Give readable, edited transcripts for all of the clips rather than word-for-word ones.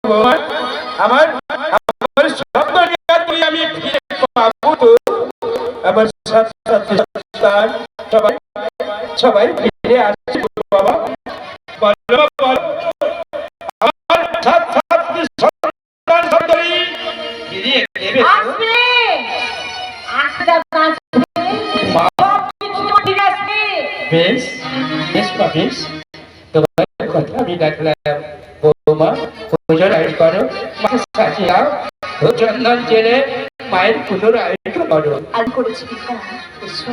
আমার আমার শব্দ তুই আমি ফিরে পাবো তো আমার সবাই সবাই ফিরে আসছে বাবা বলো বলো আমার সন্তান সন্তানি ফিরিয়ে দেবে আসবে আসবে বেশ বেশ বেশ তোমার কথা আমি ডাকলাম বৌমা পুজোর আয়োজন করো মা সাজিয়া চন্দন চেনে মায়ের পুজোর আয়োজন করো আর করেছি পিতা এসো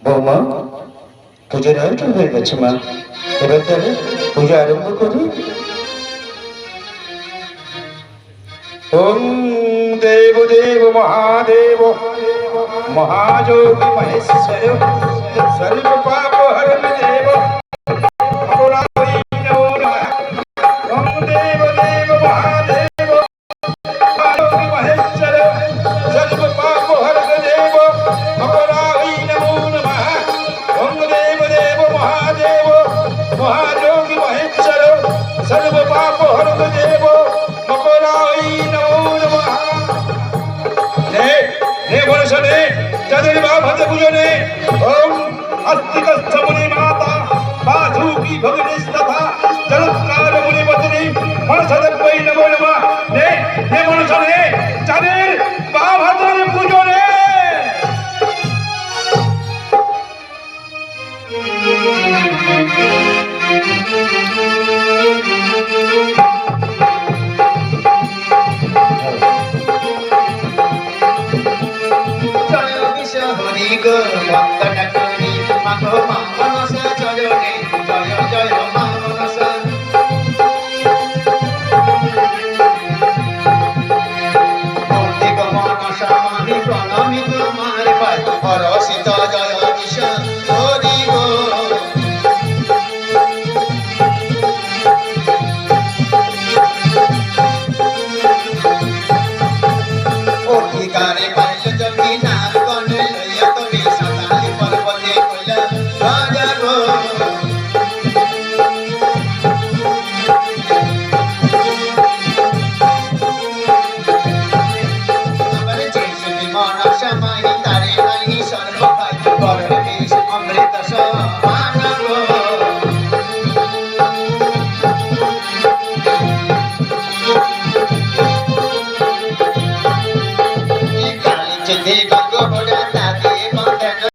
বৌমা পুজোর আয়োজন হয়ে গেছে মা এবার তাহলে পুজো আরম্ভ করি ওম দেব দেব মহাদেব মহাযোগী মহেশ্বর সর্ব পাপ হরণ দেব ওম দেব দেব মহাদেব মহাযোগী মহেশ্বর সর্ব পাপ হরণ দেব মহাযোগী মহেশ্বর সর্ব পাপ হরণ দেব মকরাই নমো নমঃ নে বর্ষণে যাদের বাভাতে পূজনে ওম আস্তিকস্থ মুনি মাতা বাধুকি ভগিনীস্তথা জলৎকার মুনি পত্নী মনসদব্বৈ নমো নমঃ নে বর্ষণে যাদের বাভাতের পূজনে প্রণমিত মার পায় হরসিত জয়